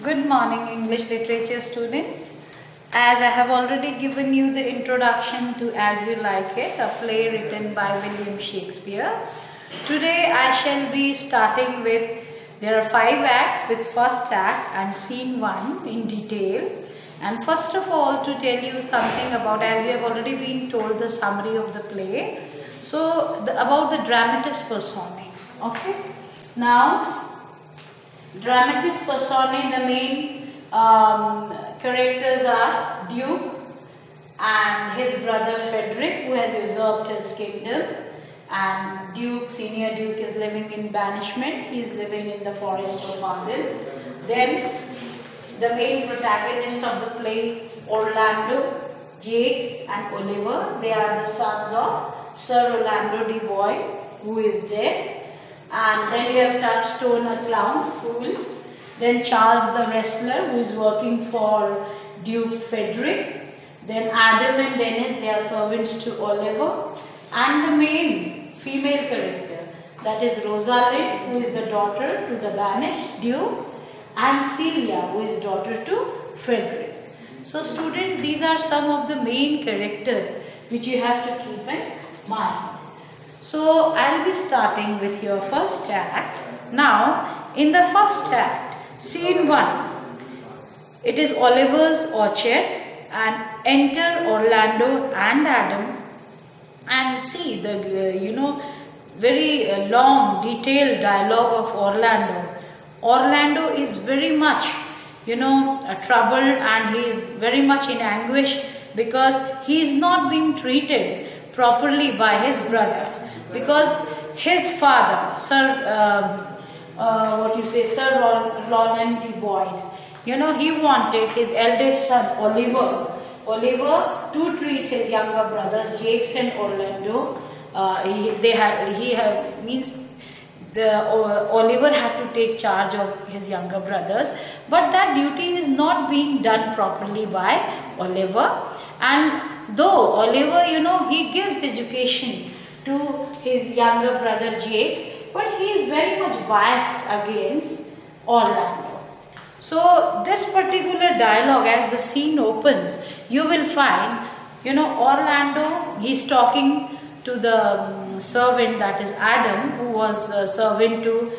Good morning, English literature students. As I have already given you the introduction to As You Like It, a play written by William Shakespeare. Today I shall be starting with, there are 5 acts with first act and scene 1 in detail. And first of all, to tell you something about, as you have already been told the summary of the play, about the dramatis personae. Okay. Now, dramatis personae, the main characters are Duke and his brother Frederick, who has usurped his kingdom, and Duke, senior Duke, is living in banishment. He is living in the forest of Arden. Then the main protagonist of the play, Orlando, Jakes and Oliver, they are the sons of Sir Orlando de Boy, who is dead. And then you have Touchstone, a clown, fool. Then Charles the wrestler, who is working for Duke Frederick. Then Adam and Dennis, they are servants to Oliver. And the main female character, that is Rosalind, who is the daughter to the banished Duke, and Celia, who is daughter to Frederick. So students, these are some of the main characters which you have to keep in mind. So I'll be starting with your first act. Now, in the first act, scene 1, it is Oliver's orchard, and enter Orlando and Adam, and see the very long detailed dialogue of Orlando. Orlando is very much troubled, and he is very much in anguish because he is not being treated properly by his brother, because his father, Sir Roland de Boys, he wanted his eldest son Oliver to treat his younger brothers Jakes and Orlando. Oliver had to take charge of his younger brothers, but that duty is not being done properly by Oliver. And though Oliver, he gives education to his younger brother Jakes, but he is very much biased against Orlando. So this particular dialogue, as the scene opens, you will find, Orlando, he is talking to the servant, that is Adam, who was a servant to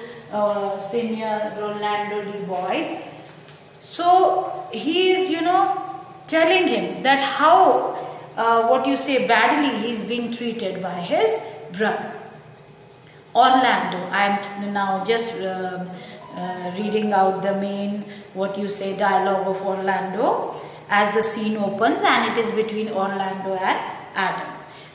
senior Orlando de Boys. So he is, telling him that how, badly he is being treated by his brother. Orlando, I am now just reading out the main, dialogue of Orlando as the scene opens, and it is between Orlando and Adam.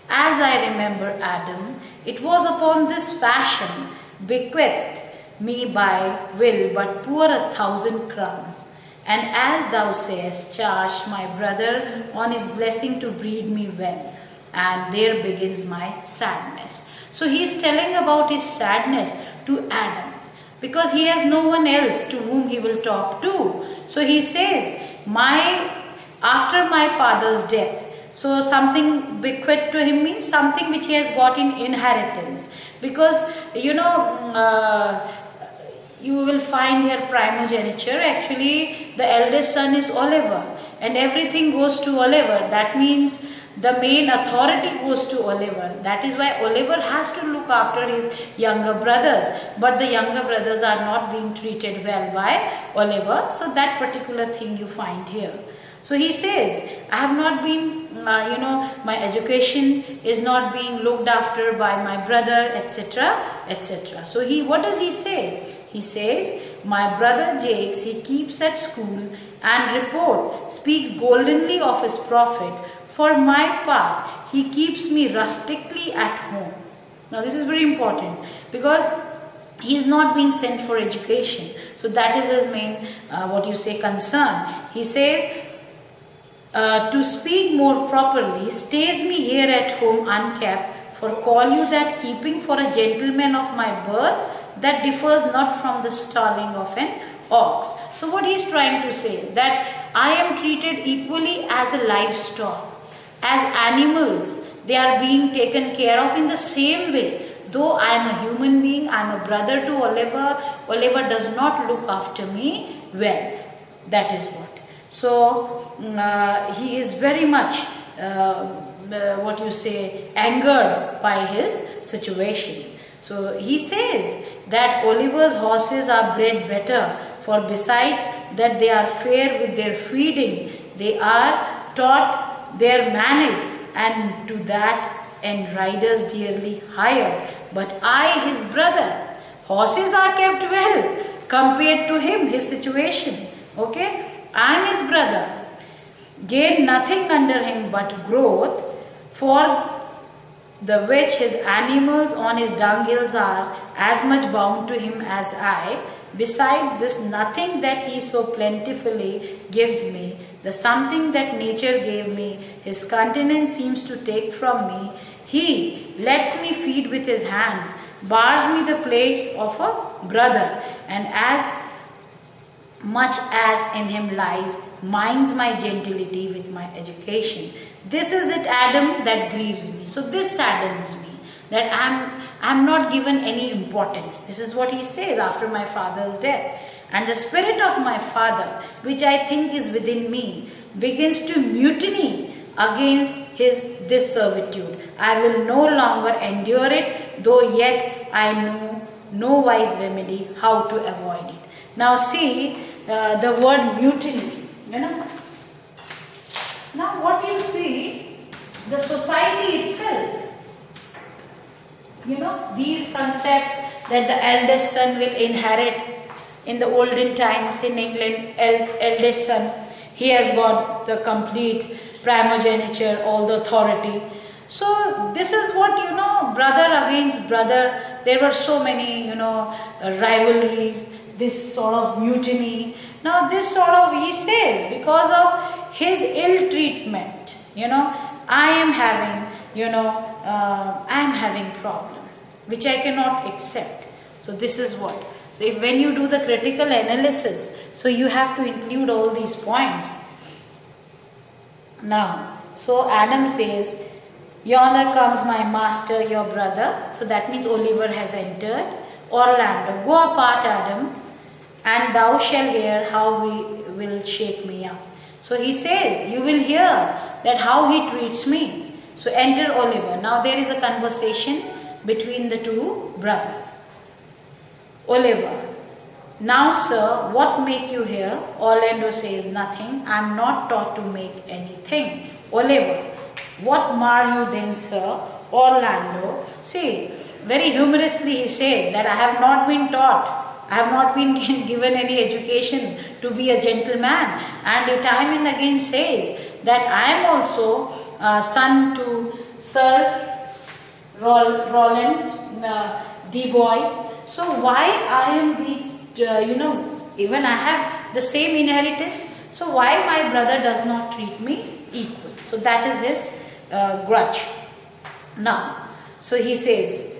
As I remember, Adam, it was upon this fashion bequeathed me by will but poor 1,000 crowns. And as thou sayest, charge my brother on his blessing to breed me well. And there begins my sadness. So he is telling about his sadness to Adam, because he has no one else to whom he will talk to. So he says, after my father's death, so something bequeathed to him means something which he has got in inheritance. Because, you will find here primogeniture. Actually, the eldest son is Oliver, and everything goes to Oliver. That means the main authority goes to Oliver. That is why Oliver has to look after his younger brothers. But the younger brothers are not being treated well by Oliver. So that particular thing you find here. So he says, I have not been, my education is not being looked after by my brother, etc., etc. So what does he say? He says, my brother Jakes, he keeps at school and speaks goldenly of his prophet. For my part, he keeps me rustically at home. Now this is very important, because he is not being sent for education. So that is his main, concern. He says, to speak more properly, stays me here at home unkept, for call you that keeping for a gentleman of my birth, that differs not from the stalling of an ox. So what he is trying to say, that I am treated equally as a livestock, as animals. They are being taken care of in the same way. Though I am a human being, I am a brother to Oliver. Oliver does not look after me well. That is what. So he is very much angered by his situation. So he says that Oliver's horses are bred better, for besides that they are fair with their feeding, they are taught their manage, and to that end riders dearly hired. But I, his brother, horses are kept well compared to him, his situation. Okay, I am his brother, gain nothing under him but growth, for the which his animals on his dunghills are as much bound to him as I. Besides this, nothing that he so plentifully gives me, the something that nature gave me, his countenance seems to take from me. He lets me feed with his hands, bars me the place of a brother, and as much as in him lies, minds my gentility with my education. This is it, Adam, that grieves me. So this saddens me, that I'm not given any importance. This is what he says after my father's death. And the spirit of my father, which I think is within me, begins to mutiny against this servitude. I will no longer endure it, though yet I know no wise remedy how to avoid it. Now see the word mutiny, Now what you see, the society itself, these concepts that the eldest son will inherit. In the olden times in England, eldest son, he has got the complete primogeniture, all the authority. So this is what, brother against brother, there were so many, rivalries, this sort of mutiny. Now this sort of, he says, because of his ill treatment, I am having problem, which I cannot accept. So this is what. So if when you do the critical analysis, so you have to include all these points. Now, so Adam says, yonder comes my master, your brother. So that means Oliver has entered. Orlando, go apart, Adam, and thou shalt hear how he will shake me up. So he says, you will hear that how he treats me. So enter Oliver. Now there is a conversation between the two brothers. Oliver, now sir, what make you here? Orlando says, nothing. I am not taught to make anything. Oliver, what mar you then, sir? Orlando, see, very humorously he says that I have not been taught, I have not been given any education to be a gentleman. And he time and again says that I am also son to Sir Roland Du Bois. So why I am even I have the same inheritance, so why my brother does not treat me equal? So that is his grudge. Now, so he says,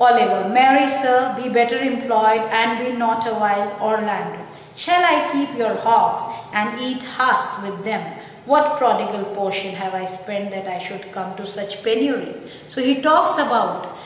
Oliver, marry sir, be better employed, and be not a while Orlando. Shall I keep your hogs and eat husk with them? What prodigal portion have I spent that I should come to such penury? So he talks about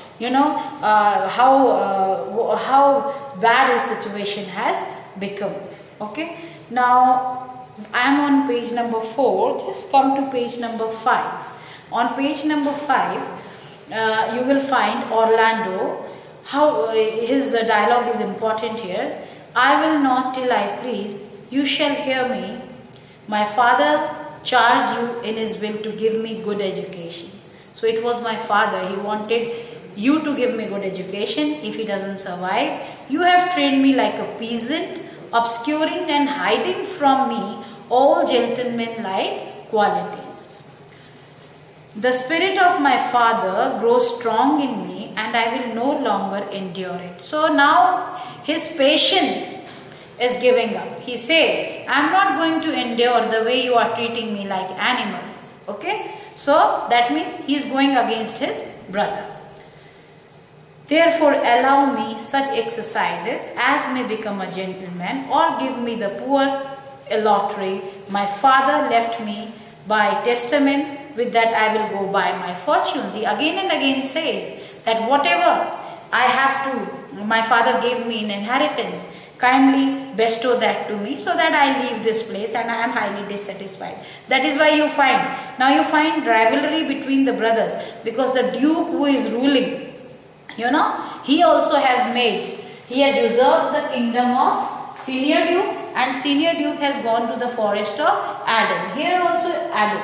how bad his situation has become. Okay, now I am on page number 4. Just come to page number 5. On page number 5, you will find Orlando. How his dialogue is important here. I will not till I please. You shall hear me. My father charged you in his will to give me good education. So it was my father. He wanted you to give me good education. If he doesn't survive, you have trained me like a peasant, obscuring and hiding from me all gentleman-like qualities. The spirit of my father grows strong in me, and I will no longer endure it. So now his patience is giving up. He says, I am not going to endure the way you are treating me like animals. Okay? So that means he is going against his brother. Therefore allow me such exercises as may become a gentleman, or give me the poor lottery my father left me by testament. With that I will go by my fortunes. He again and again says that whatever I have to, my father gave me in inheritance, kindly bestow that to me so that I leave this place and I am highly dissatisfied. That is why you find rivalry between the brothers, because the duke who is ruling, he also he has usurped the kingdom of senior duke, and senior duke has gone to the forest of Arden. Here also Arden.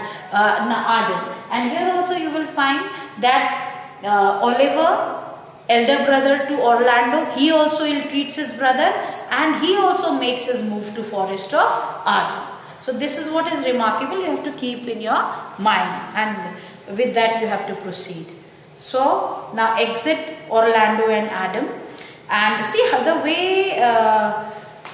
And here also you will find that Oliver, elder brother to Orlando, he also ill-treats his brother, and he also makes his move to forest of Arden. So this is what is remarkable, you have to keep in your mind, and with that you have to proceed. So now exit Orlando and Adam, and see how the way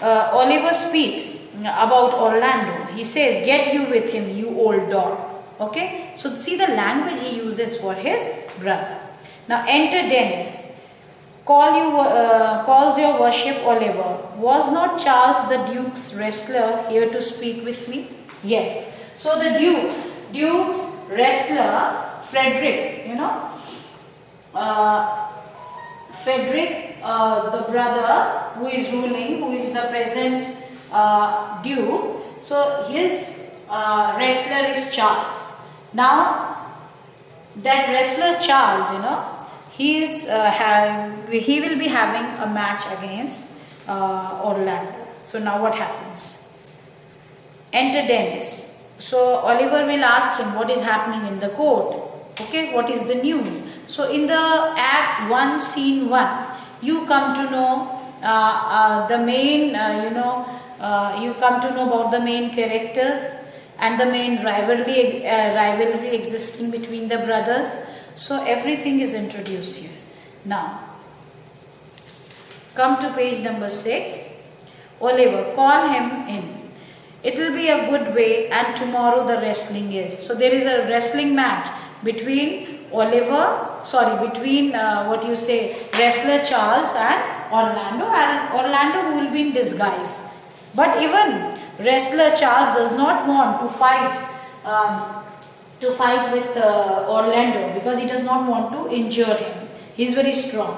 Oliver speaks about Orlando. He says, "Get you with him, you old dog." Okay, so see the language he uses for his brother. Now enter Dennis. Calls your worship Oliver. Was not Charles the Duke's wrestler here to speak with me? Yes. So the Duke's wrestler, Frederick, Frederick, the brother who is ruling, who is the present Duke. So his wrestler is Charles. Now that wrestler Charles, he will be having a match against Orlando. So now what happens? Enter Dennis. So Oliver will ask him what is happening in the court. Okay, what is the news? So in the Act 1, Scene 1, you come to know the main, you come to know about the main characters and the main rivalry existing between the brothers. So everything is introduced here. Now, come to page number 6. Oliver, call him in. It will be a good way, and tomorrow the wrestling is. So there is a wrestling match between wrestler Charles and Orlando will be in disguise. But even wrestler Charles does not want to fight with Orlando, because he does not want to injure him. He is very strong.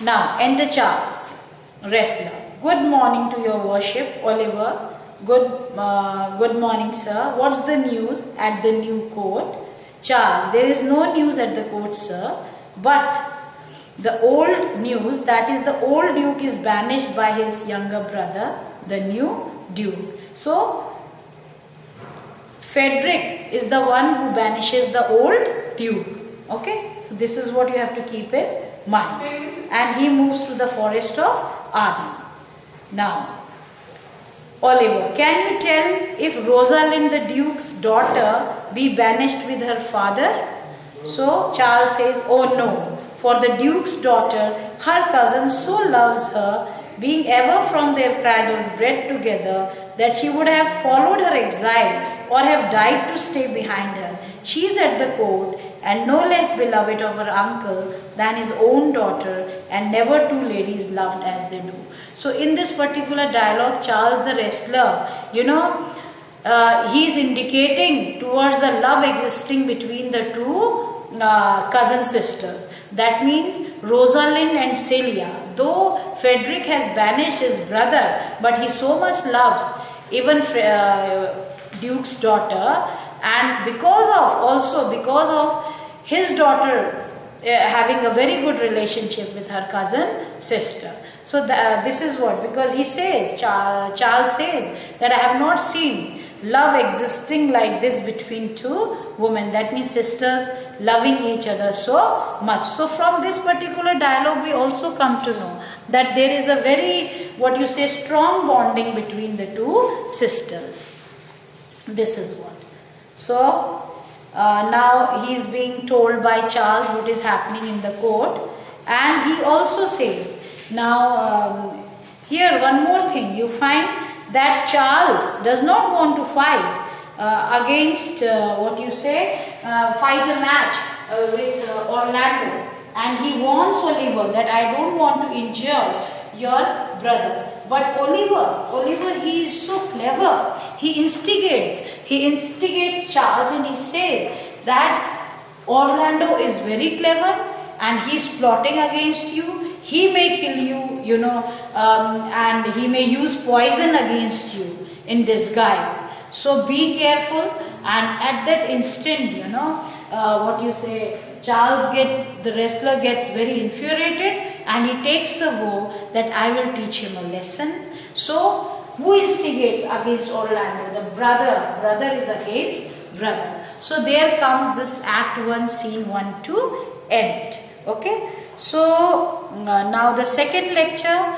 Now enter Charles, wrestler. Good morning to your worship, Oliver. Good morning, sir. What's the news at the new court? Charles, there is no news at the court, sir, but the old news, that is the old duke is banished by his younger brother, the new duke. So Frederick is the one who banishes the old duke. Okay, so this is what you have to keep in mind. And he moves to the forest of Arden. Now, Oliver, can you tell if Rosalind the Duke's daughter be banished with her father? So Charles says, oh no, for the Duke's daughter, her cousin so loves her, being ever from their cradles bred together, that she would have followed her exile or have died to stay behind her. She is at the court and no less beloved of her uncle than his own daughter, and never two ladies loved as they do. So in this particular dialogue, Charles the wrestler, he is indicating towards the love existing between the two cousin sisters. That means Rosalind and Celia. Though Frederick has banished his brother, but he so much loves even Duke's daughter, and because of his daughter having a very good relationship with her cousin sister. So this is what, because he says, Charles says that I have not seen love existing like this between two women. That means sisters loving each other so much. So from this particular dialogue we also come to know that there is a very, strong bonding between the two sisters. This is what. So now he is being told by Charles what is happening in the court, and he also says, now here one more thing, you find that Charles does not want to fight against fight a match with Orlando, and he warns Oliver that I don't want to injure your brother. But Oliver, he is so clever. He instigates Charles, and he says that Orlando is very clever and he is plotting against you. He may kill you, and he may use poison against you in disguise. So be careful. And at that instant, the wrestler gets very infuriated, and he takes a vow that I will teach him a lesson. So who instigates against Orlando? The brother. Brother is against brother. So there comes this Act 1, Scene 1 to end. Okay. So now the second lecture,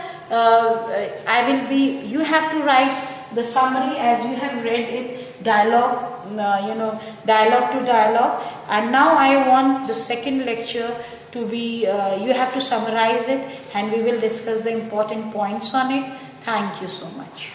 you have to write the summary as you have read it, dialogue to dialogue. And now I want the second lecture to be, you have to summarize it, and we will discuss the important points on it. Thank you so much.